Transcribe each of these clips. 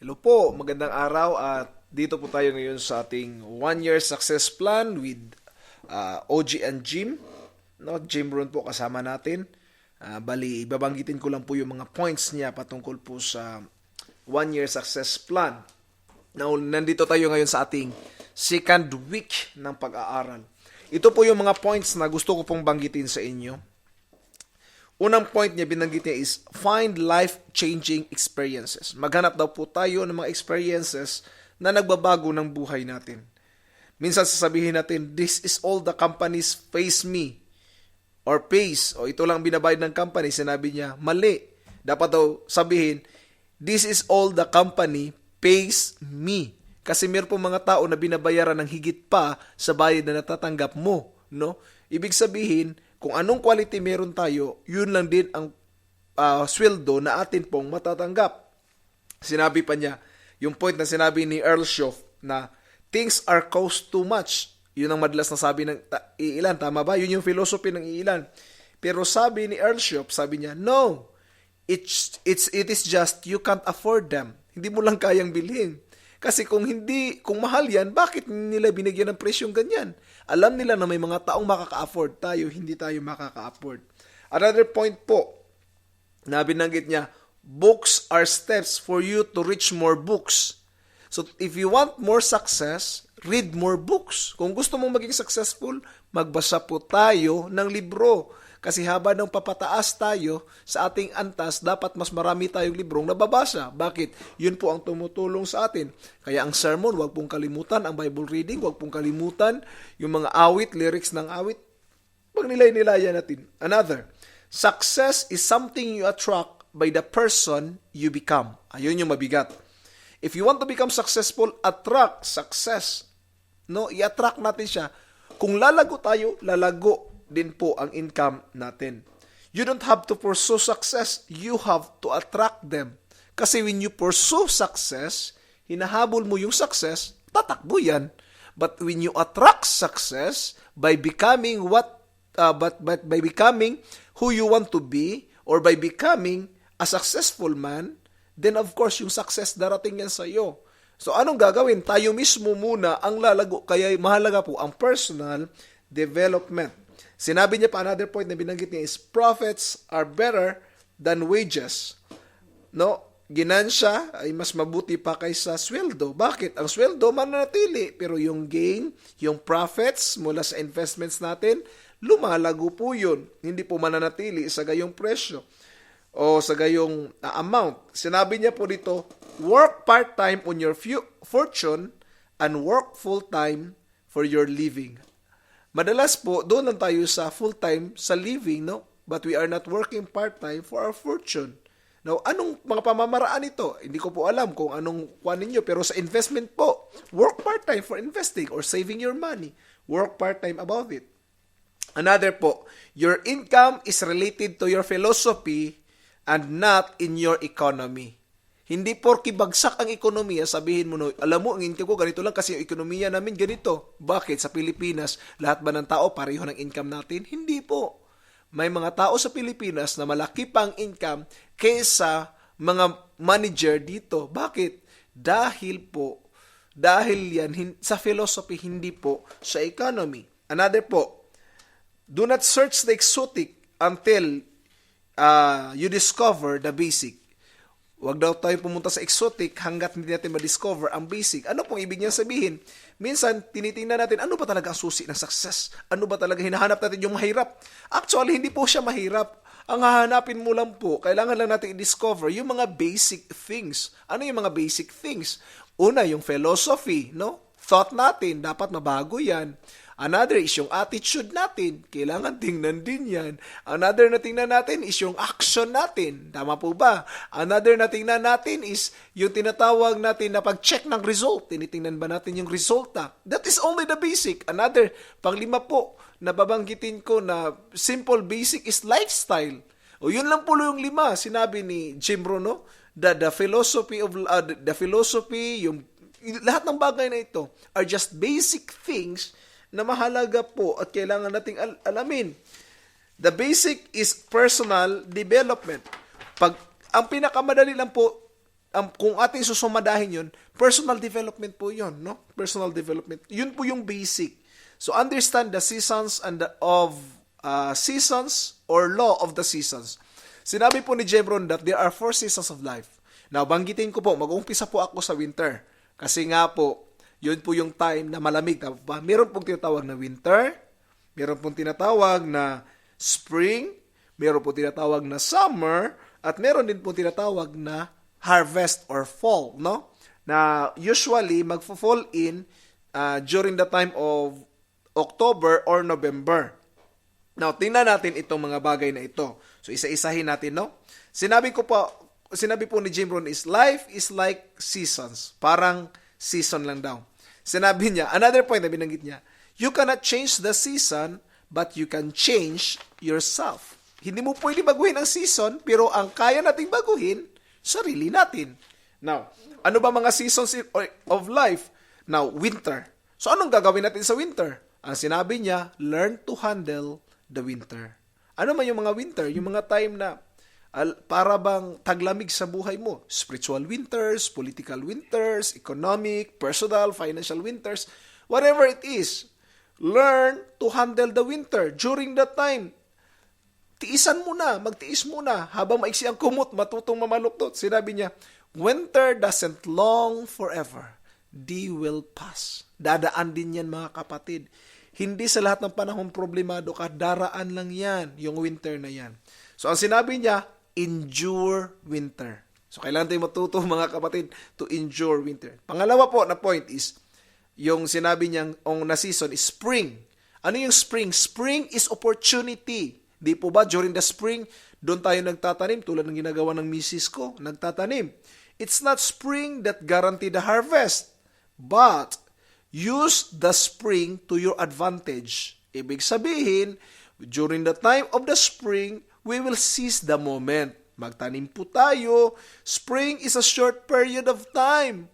Hello po, magandang araw at dito po tayo ngayon sa ating 1 year success plan with OG and Jim. No, Jim Ron po kasama natin. Bali, ibabanggitin ko lang po yung mga points niya patungkol po sa 1 year success plan. Now, nandito tayo ngayon sa ating second week ng pag-aaral. Ito po yung mga points na gusto ko pong banggitin sa inyo. Unang point niya, binanggit niya is find life-changing experiences. Maghanap daw po tayo ng mga experiences na nagbabago ng buhay natin. Minsan sasabihin natin, this is all the companies pays me or pays. O ito lang binabayad ng company. Sinabi niya, mali. Dapat daw sabihin, this is all the company pays me. Kasi meron po mga tao na binabayaran ng higit pa sa bayad na natatanggap mo. No? Ibig sabihin, kung anong quality meron tayo, yun lang din ang sweldo na atin pong matatanggap. Sinabi pa niya, yung point na sinabi ni Earl Schoff na things are cost too much. Yun ang madalas na sabi ng iilan. Tama ba? Yun yung philosophy ng iilan. Pero sabi ni Earl Schoff, sabi niya, no, it is just you can't afford them. Hindi mo lang kayang bilhin. Kasi kung mahal yan, bakit nila binigyan ng presyong ganyan? Alam nila na may mga taong makaka-afford tayo, hindi tayo makaka-afford. Another point po, na binanggit niya, books are steps for you to reach more books. So, if you want more success, read more books. Kung gusto mong maging successful, magbasa po tayo ng libro. Kasi haba ng papataas tayo sa ating antas, dapat mas marami tayong librong nababasa. Bakit? Yun po ang tumutulong sa atin. Kaya ang sermon, wag pong kalimutan. Ang Bible reading, wag pong kalimutan. Yung mga awit, lyrics ng awit, pag nilay-nilayan natin. Another, success is something you attract by the person you become. Ayun yung mabigat. If you want to become successful, attract success. No, i-attract natin siya. Kung lalago tayo, lalago din po ang income natin. You don't have to pursue success. You have to attract them. Kasi when you pursue success, hinahabol mo yung success, tatakbo yan. But when you attract success by becoming by becoming who you want to be or by becoming a successful man, then of course yung success darating yan sa iyo. So anong gagawin? Tayo mismo muna ang lalago. Kaya mahalaga po ang personal development. Sinabi niya pa, another point na binanggit niya is profits are better than wages. No? Ginansya ay mas mabuti pa kaysa sweldo. Bakit? Ang sweldo mananatili, pero yung gain, yung profits mula sa investments natin, lumalago po yun. Hindi po mananatili sa gayong presyo o sa gayong amount. Sinabi niya po dito, work part-time on your fortune and work full-time for your living. Madalas po, doon lang tayo sa full-time sa living, no? But we are not working part-time for our fortune. Now, anong mga pamamaraan ito? Hindi ko po alam kung anong kuha ninyo, pero sa investment po, work part-time for investing or saving your money. Work part-time about it. Another po, your income is related to your philosophy and not in your economy. Hindi porki bagsak ang ekonomiya, sabihin mo, no, alam mo, ang income ko ganito lang kasi yung ekonomiya namin ganito. Bakit? Sa Pilipinas, lahat ba ng tao pareho ng income natin? Hindi po. May mga tao sa Pilipinas na malaki pang income kaysa mga manager dito. Bakit? Dahil yan sa philosophy, hindi po sa economy. Another po, do not search the exotic until you discover the basic. Huwag daw tayo pumunta sa exotic hanggat hindi natin ma-discover ang basic. Ano pong ibig niya sabihin? Minsan, tinitingnan natin, ano ba talaga ang susi ng success? Ano ba talaga hinahanap natin yung mahirap? Actually, hindi po siya mahirap. Ang hahanapin mo lang po, kailangan lang natin i-discover yung mga basic things. Ano yung mga basic things? Una, yung philosophy, no? Thought natin, dapat mabago yan. Another is yung attitude natin. Kailangan tingnan din yan. Another na tingnan natin is yung action natin. Tama po ba? Another na tingnan natin is yung tinatawag natin na pag-check ng result. Tinitingnan ba natin yung resulta? That is only the basic. Another, panglima po, nababanggitin ko na simple basic is lifestyle. O yun lang po yung lima. Sinabi ni Jim Rohn, no? The philosophy of yung lahat ng bagay na ito are just basic things na mahalaga po at kailangan nating alamin. The basic is personal development. Ang pinakamadali lang po kung ating susumadahin yun, personal development po yun, no? Personal development. Yun po yung basic. So understand the seasons and seasons or law of the seasons. Sinabi po ni Jebron that there are 4 seasons of life. Now, banggitin ko po, mag-uumpisa po ako sa winter. Kasi nga po, yun po yung time na malamig. Meron pong tinatawag na winter, meron pong tinatawag na spring, meron pong tinatawag na summer, at meron din pong tinatawag na harvest or fall, no? Na usually, magfo-fall in during the time of October or November. Now, tingnan natin itong mga bagay na ito. So, isa-isahin natin, no? Sinabi po ni Jim Rohn is, life is like seasons. Parang season lang daw. Sinabi niya, another point na binanggit niya, you cannot change the season, but you can change yourself. Hindi mo pwede baguhin ang season, pero ang kaya nating baguhin, sarili natin. Now, ano ba mga seasons of life? Now, winter. So, anong gagawin natin sa winter? Ang sinabi niya, learn to handle the winter. Ano man yung mga winter? Yung mga time na para bang taglamig sa buhay mo. Spiritual winters, political winters, economic, personal, financial winters, whatever it is. Learn to handle the winter. During that time, tiisan muna, magtiis muna. Habang maiksi ang kumot, matutong mamaluktot. Sinabi niya, winter doesn't long forever. They will pass. Dadaan din yan, mga kapatid. Hindi sa lahat ng panahon problemado ka, daraan lang yan, yung winter na yan. So, ang sinabi niya, endure winter. So, kailangan tayo matuto, mga kapatid, to endure winter. Pangalawa po na point is, yung sinabi niyang, na season is spring. Ano yung spring? Spring is opportunity. Di po ba, during the spring, doon tayo nagtatanim, tulad ng ginagawa ng misis ko, nagtatanim. It's not spring that guarantee the harvest, but use the spring to your advantage. Ibig sabihin, during the time of the spring, we will seize the moment. Magtanim po tayo. Spring is a short period of time.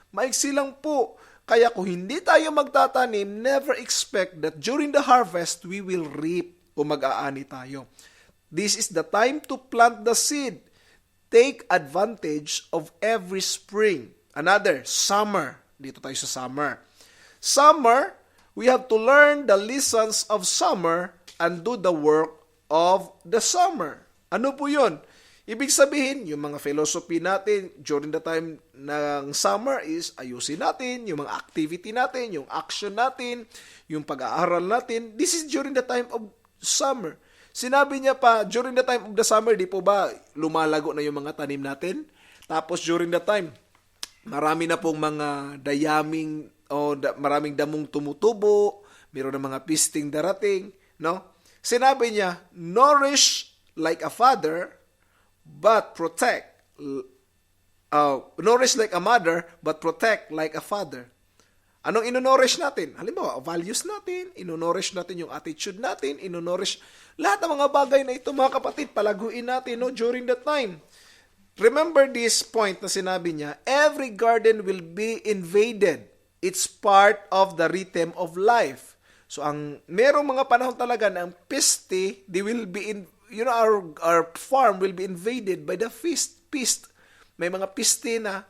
Maiksi lang po. Kaya kung hindi tayo magtatanim, never expect that during the harvest, we will reap o mag-aani tayo. This is the time to plant the seed. Take advantage of every spring. Another, summer. Dito tayo sa summer. Summer, we have to learn the lessons of summer and do the work of the summer. Ano po yun? Ibig sabihin, yung mga philosophy natin during the time ng summer is ayusin natin, yung mga activity natin, yung action natin, yung pag-aaral natin. This is during the time of summer. Sinabi niya pa, during the time of the summer, di po ba lumalago na yung mga tanim natin? Tapos during the time, marami na pong mga dayaming maraming damong tumutubo, mayroon na mga pisting darating, no? Sinabi niya, nourish like a father, but protect. Nourish like a mother, but protect like a father. Anong inonourish natin? Halimbawa, values natin, inonourish natin yung attitude natin, inonourish lahat ng mga bagay na ito, mga kapatid, palaguin natin, no, during that time. Remember this point na sinabi niya, every garden will be invaded. It's part of the rhythm of life. So, merong mga panahon talaga na ang peste, they will be our farm will be invaded by the pest. May mga peste na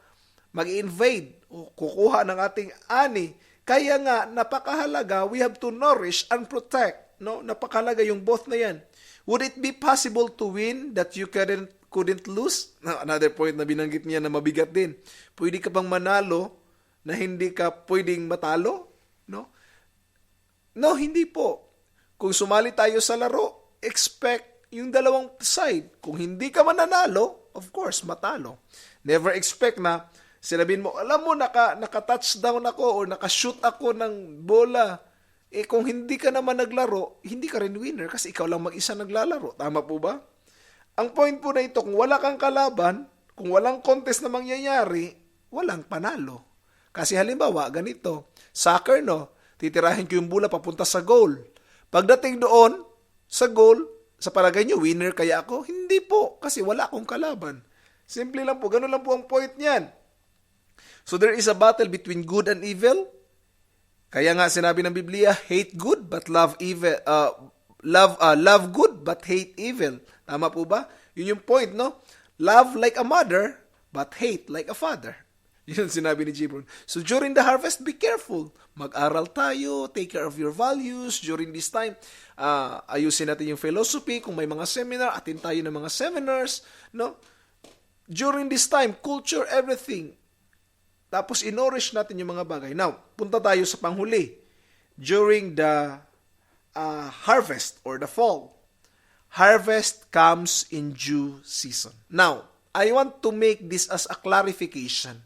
mag-invade o kukuha ng ating ani. Kaya nga, napakahalaga, we have to nourish and protect. No? Napakahalaga yung both na yan. Would it be possible to win that you couldn't lose? Another point na binanggit niya na mabigat din. Pwede ka bang manalo na hindi ka pwedeng matalo? No? No, hindi po. Kung sumali tayo sa laro, expect yung dalawang side. Kung hindi ka mananalo, of course, matalo. Never expect na sinabihin mo, alam mo, naka-touchdown ako o naka-shoot ako ng bola. Kung hindi ka naman naglaro, hindi ka rin winner kasi ikaw lang mag-isa naglalaro. Tama po ba? Ang point po na ito, kung wala kang kalaban, kung walang contest na mangyayari, walang panalo. Kasi halimbawa, ganito, soccer, no? Titirahin ko yung bola papunta sa goal. Pagdating doon, sa goal, sa palagay nyo, winner kaya ako? Hindi po, kasi wala akong kalaban. Simple lang po, ganun lang po ang point niyan. So there is a battle between good and evil. Kaya nga sinabi ng Biblia, hate good but love evil. Love good but hate evil. Tama po ba? Yun yung point, no? Love like a mother but hate like a father. Yun ang sinabi ni Jim Rohn. So during the harvest, be careful. Mag-aral tayo, take care of your values during this time. Ayusin natin yung philosophy. Kung may mga seminar, attend tayo ng mga seminars. No? During this time, culture, everything. Tapos inorish natin yung mga bagay. Now, punta tayo sa panghuli. During the harvest or the fall, harvest comes in due season. Now, I want to make this as a clarification.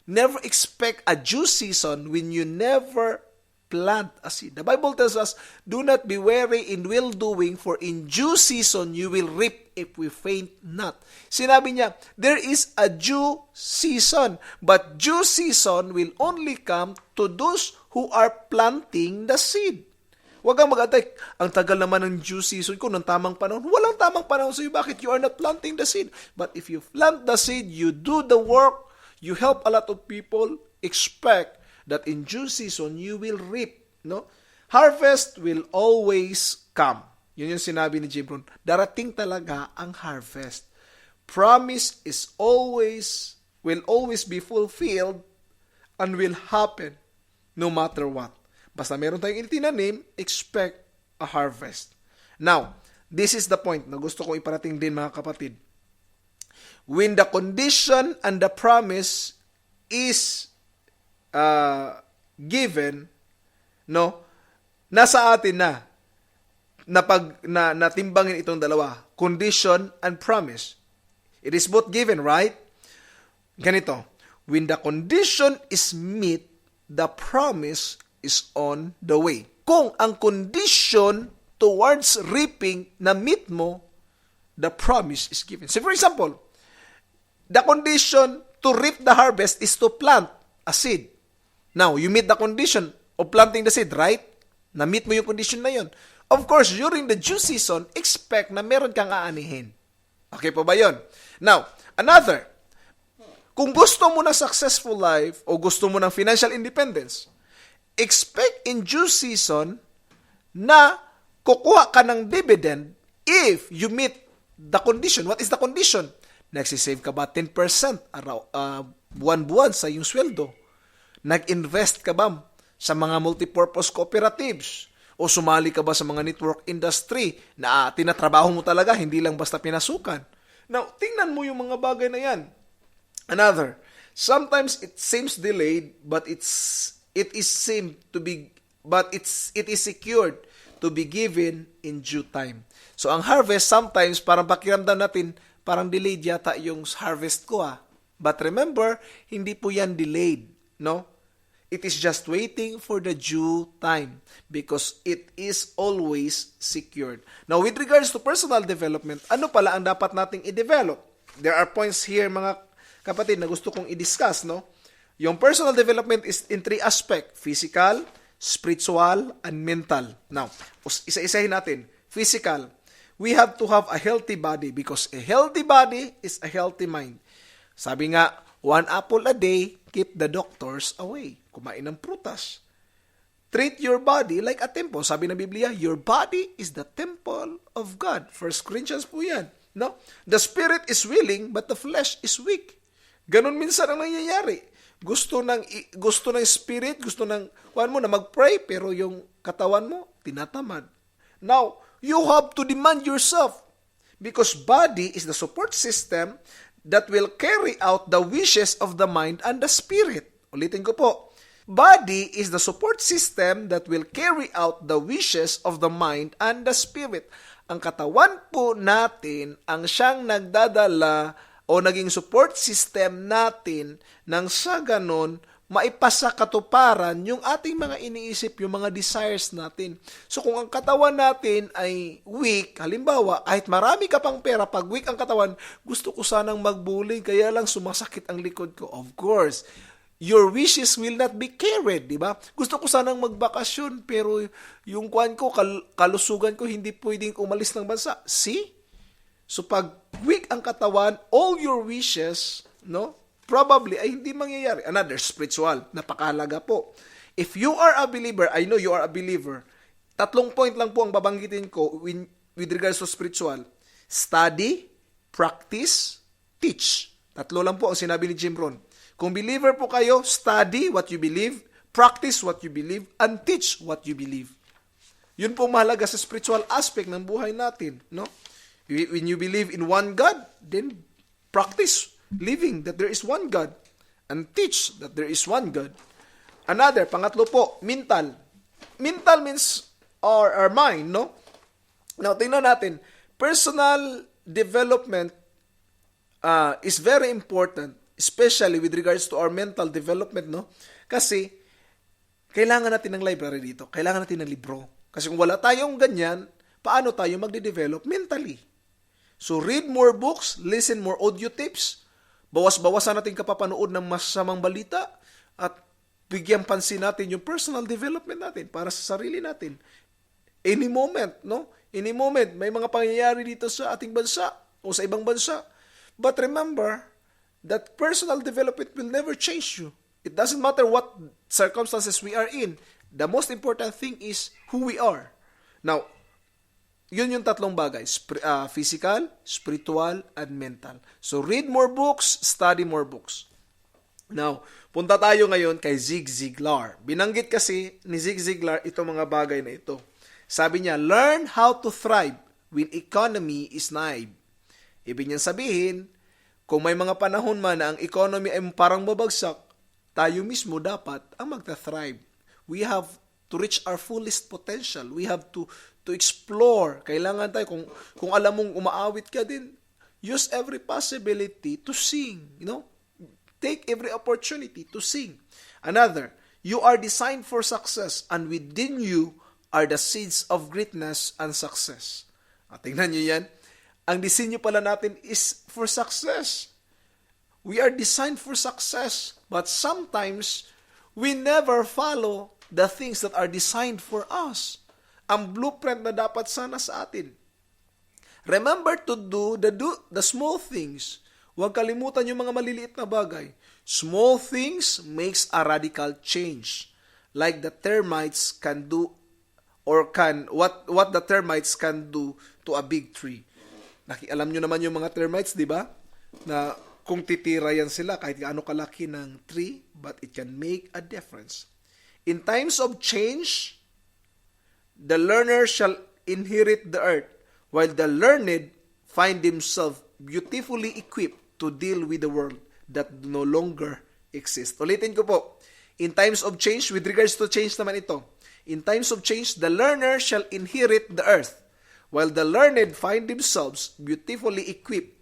Never expect a due season when you never plant a seed. The Bible tells us, do not be weary in well-doing, for in due season you will reap if we faint not. Sinabi niya, there is a due season, but due season will only come to those who are planting the seed. Huwag kang mag-atay, ang tagal naman ng due season ko, ng tamang panahon. Walang tamang panahon sa'yo. Bakit? You are not planting the seed. But if you plant the seed, you do the work, you help a lot of people, expect that in due season, you will reap. No? Harvest will always come. Yun yung sinabi ni Jim Rohn. Darating talaga ang harvest. Promise will always be fulfilled and will happen no matter what. Basta meron tayong itinanim, expect a harvest. Now, this is the point na gusto kong iparating din mga kapatid. When the condition and the promise is given, no, nasa atin na natimbangin itong dalawa, condition and promise. It is both given, right? Ganito, when the condition is met, the promise is on the way. Kung ang condition towards reaping na meet mo, the promise is given. So for example, the condition to reap the harvest is to plant a seed. Now, you meet the condition of planting the seed, right? Na-meet mo yung condition na yun. Of course, during the due season, expect na meron kang aanihin. Okay po ba yun? Now, another, kung gusto mo ng successful life o gusto mo ng financial independence, expect in due season na kukuha ka ng dividend if you meet the condition. What is the condition? Nagsisave ka ba 10% buwan-buwan sa iyong sweldo? Nag-invest ka ba sa mga multipurpose cooperatives? O sumali ka ba sa mga network industry na tinatrabaho mo talaga, hindi lang basta pinasukan? Now, tingnan mo yung mga bagay na yan. Another, sometimes it seems delayed, but it is secured to be given in due time. So ang harvest sometimes parang pakiramdam natin parang delayed yata yung harvest ko But remember, hindi po yan delayed, no? It is just waiting for the due time because it is always secured. Now, with regards to personal development, ano pala ang dapat nating i-develop? There are points here, mga kapatid, na gusto kong i-discuss, no? Yung personal development is in 3 aspects: physical, spiritual, and mental. Now, isa-isahin natin. Physical, we have to have a healthy body because a healthy body is a healthy mind. Sabi nga, 1 apple a day, keep the doctors away. Kumain ng prutas. Treat your body like a temple. Sabi ng Biblia, your body is the temple of God. 1 Corinthians po yan. No? The spirit is willing, but the flesh is weak. Ganon minsan ang nangyayari. Gusto ng spirit, gusto ng na mag-pray, pero yung katawan mo, tinatamad. Now, you have to demand yourself because body is the support system that will carry out the wishes of the mind and the spirit. Ulitin ko po. Body is the support system that will carry out the wishes of the mind and the spirit. Ang katawan po natin ang siyang nagdadala o naging support system natin nang sa ganon maipasa katuparan yung ating mga iniisip, yung mga desires natin. So kung ang katawan natin ay weak, halimbawa, kahit marami ka pang pera, pag weak ang katawan, gusto ko sanang mag-bowling, kaya lang sumasakit ang likod ko. Of course, your wishes will not be carried, di ba? Gusto ko sanang magbakasyon, pero yung kalusugan ko, hindi pwedeng umalis ng bansa. See? So pag weak ang katawan, all your wishes, no? Probably ay hindi mangyayari. Another, spiritual. Napakahalaga po. If you are a believer, I know you are a believer, 3 point lang po ang babanggitin ko with regards to spiritual. Study, practice, teach. Tatlo lang po ang sinabi ni Jim Rohn. Kung believer po kayo, study what you believe, practice what you believe, and teach what you believe. Yun po mahalaga sa spiritual aspect ng buhay natin, no? When you believe in one God, then practice living that there is one God and teach that there is one God. Another, pangatlo po, mental. Mental means our mind, no? Now, tingnan natin, personal development is very important, especially with regards to our mental development, no? Kasi, kailangan natin ng library dito. Kailangan natin ng libro. Kasi kung wala tayong ganyan, paano tayo magde-develop mentally? So, read more books, listen more audio tapes, bawas-bawasan natin kapapanood ng masamang balita, at bigyan pansin natin yung personal development natin para sa sarili natin. Any moment, no? Any moment, may mga pangyayari dito sa ating bansa o sa ibang bansa. But remember that personal development will never change you. It doesn't matter what circumstances we are in. The most important thing is who we are. Now, yun yung tatlong bagay. Physical, spiritual, and mental. So, read more books, study more books. Now, punta tayo ngayon kay Zig Ziglar. Binanggit kasi ni Zig Ziglar itong mga bagay na ito. Sabi niya, learn how to thrive when economy is naive. Ibig niyang sabihin, kung may mga panahon man na ang economy ay parang babagsak, tayo mismo dapat ang magta-thrive. We have to reach our fullest potential. We have to explore. Kailangan tayo, kung alam mong umaawit ka din, use every possibility to sing. You know? Take every opportunity to sing. Another, you are designed for success, and within you are the seeds of greatness and success. Tingnan nyo yan. Ang disenyo pala natin is for success. We are designed for success, but sometimes we never follow the things that are designed for us. Ang blueprint na dapat sana sa atin. Remember to do the small things. Huwag kalimutan yung mga maliliit na bagay. Small things makes a radical change. Like the termites can do, or what the termites can do to a big tree. Alam nyo naman yung mga termites, di ba? Na kung titira yan sila, kahit gaano kalaki ng tree, but it can make a difference. In times of change, the learner shall inherit the earth, while the learned find themselves beautifully equipped to deal with the world that no longer exists. Ulitin ko po. In times of change, with regards to change naman ito, in times of change, the learner shall inherit the earth, while the learned find themselves beautifully equipped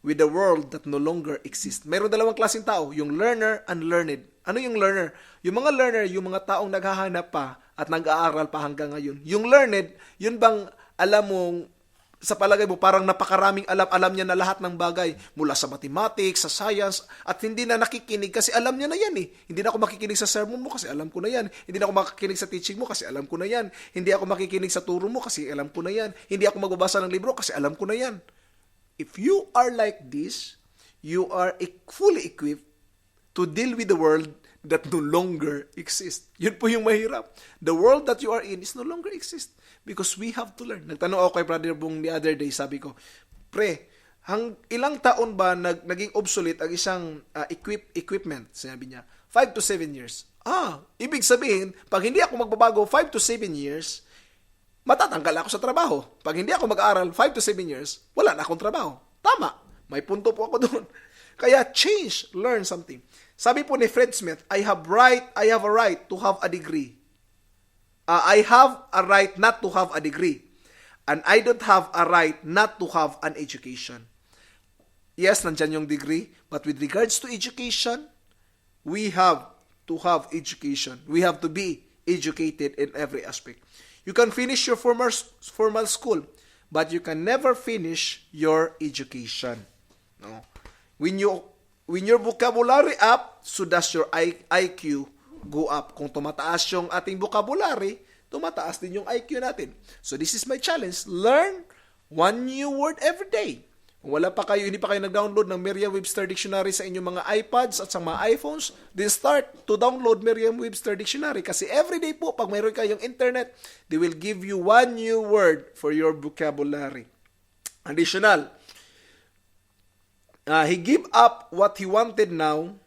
with the world that no longer exists. Meron dalawang klaseng tao, yung learner and learned. Ano yung learner? Yung mga learner, yung mga taong naghahanap pa at nag-aaral pa hanggang ngayon. Yung learned, yun bang alam mong sa palagay mo, parang napakaraming alam niya na lahat ng bagay, mula sa mathematics, sa science, at hindi na nakikinig kasi alam niya na yan eh. Hindi na ako makikinig sa sermon mo kasi alam ko na yan. Hindi na ako makikinig sa teaching mo kasi alam ko na yan. Hindi ako makikinig sa turo mo kasi alam ko na yan. Hindi ako magbabasa ng libro kasi alam ko na yan. If you are like this, you are fully equipped to deal with the world that no longer exists. Yun po yung mahirap. The world that you are in is no longer exist because we have to learn. Nagtanong ako kay Brother Bong the other day, sabi ko, pre, ilang taon ba naging obsolete ang isang equipment? Sabi niya, 5 to 7 years. Ibig sabihin, pag hindi ako magbabago 5 to 7 years, matatanggal ako sa trabaho. Pag hindi ako mag-aaral 5 to 7 years, wala na akong trabaho. Tama. May punto po ako doon. Kaya change, learn something. Sabi po ni Fred Smith, I have a right to have a degree. I have a right not to have a degree. And I don't have a right not to have an education. Yes, nandyan yung degree. But with regards to education, we have to have education. We have to be educated in every aspect. You can finish your formal school, but you can never finish your education. No? When your vocabulary up, so does your IQ go up. Kung tumataas yung ating vocabulary, tumataas din yung IQ natin. So this is my challenge. Learn one new word every day. Kung hindi pa kayo nag-download ng Merriam-Webster Dictionary sa inyong mga iPads at sa mga iPhones, then start to download Merriam-Webster Dictionary. Kasi every day po, pag mayroon kayong internet, they will give you one new word for your vocabulary. Additional, He gave up what he wanted now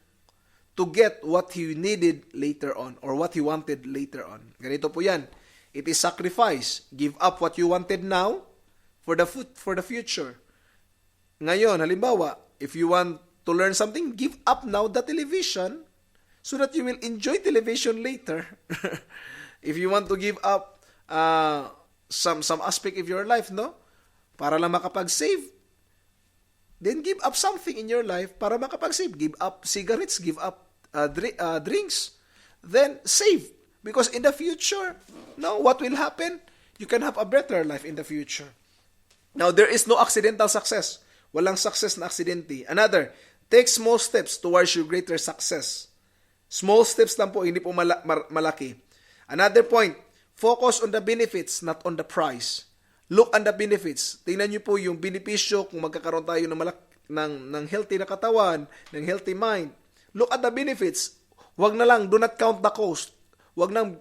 to get what he needed later on or what he wanted later on. Ganito po yan. It is sacrifice. Give up what you wanted now for the future. Ngayon, halimbawa, if you want to learn something, give up now the television so that you will enjoy television later. If you want to give up some aspect of your life, no? Para lang makapag-save, then give up something in your life para makapag-save. Give up cigarettes, give up drinks, then save. Because in the future, no, what will happen? You can have a better life in the future. Now, there is no accidental success. Walang success na aksidente. Another, take small steps towards your greater success. Small steps lang po, hindi po malaki. Another point, focus on the benefits, not on the price. Look at the benefits. Tingnan niyo po yung benepisyo kung magkakaroon tayo ng healthy na katawan, ng healthy mind. Look at the benefits. Wag na lang, do not count the cost. Wag nang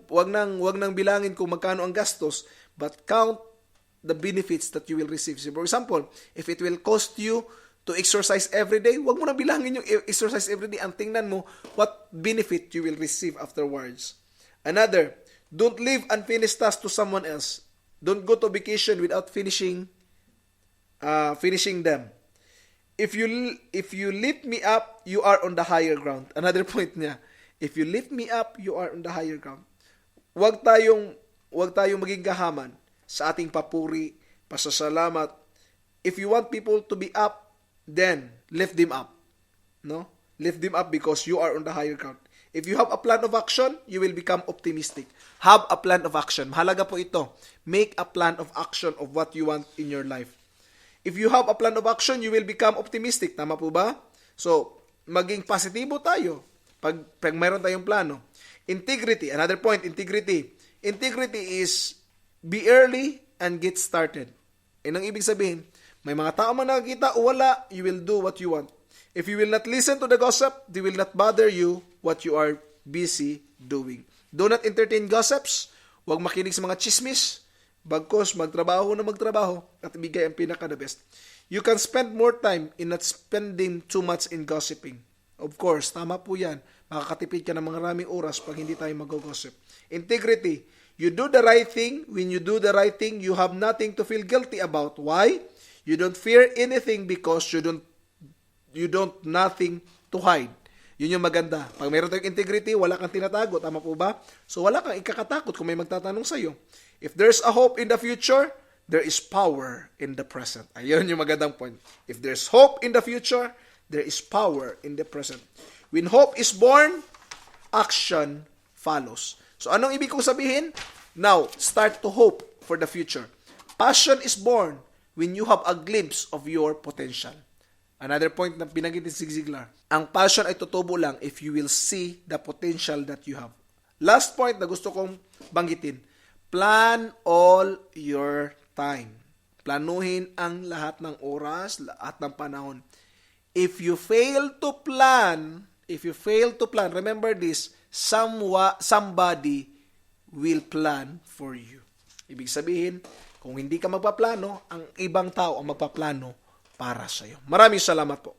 bilangin kung magkano ang gastos, but count the benefits that you will receive. So for example, if it will cost you to exercise every day, wag mo na bilangin yung exercise every day. Ang tingnan mo what benefit you will receive afterwards. Another, don't leave unfinished tasks to someone else. Don't go to vacation without finishing them. If you lift me up, you are on the higher ground. Another point niya. If you lift me up, you are on the higher ground. Wag tayong maging gahaman sa ating papuri, pasasalamat. If you want people to be up, then lift them up. No? Lift them up because you are on the higher ground. If you have a plan of action, you will become optimistic. Have a plan of action. Mahalaga po ito. Make a plan of action of what you want in your life. If you have a plan of action, you will become optimistic. Tama po ba? So, maging positibo tayo pag mayroon tayong plano. Integrity. Another point, integrity. Integrity is be early and get started. Ang ibig sabihin, may mga tao man nakakita o wala, you will do what you want. If you will not listen to the gossip, they will not bother you what you are busy doing. Do not entertain gossips. Huwag makinig sa mga chismis. Bagkos, magtrabaho at ibigay ang pinaka-the best. You can spend more time in not spending too much in gossiping. Of course, tama po yan. Makakatipid ka ng mga maraming oras pag hindi tayo mag-gossip. Integrity. You do the right thing. When you do the right thing, you have nothing to feel guilty about. Why? You don't fear anything because you don't nothing to hide. Yun yung maganda. Pag mayroon tayong integrity, wala kang tinatago. Tama po ba? So wala kang ikakatakot kung may magtatanong sa'yo. If there's a hope in the future, there is power in the present. Ayun yung magandang point. If there's hope in the future, there is power in the present. When hope is born, action follows. So anong ibig kong sabihin? Now, start to hope for the future. Passion is born when you have a glimpse of your potential. Another point na binanggit ni Zig Ziglar. Ang passion ay tutubo lang if you will see the potential that you have. Last point na gusto kong banggitin. Plan all your time. Planuhin ang lahat ng oras, lahat ng panahon. If you fail to plan, remember this, somebody will plan for you. Ibig sabihin, kung hindi ka magpaplano, ang ibang tao ang magpaplano para sa iyo. Maraming salamat po.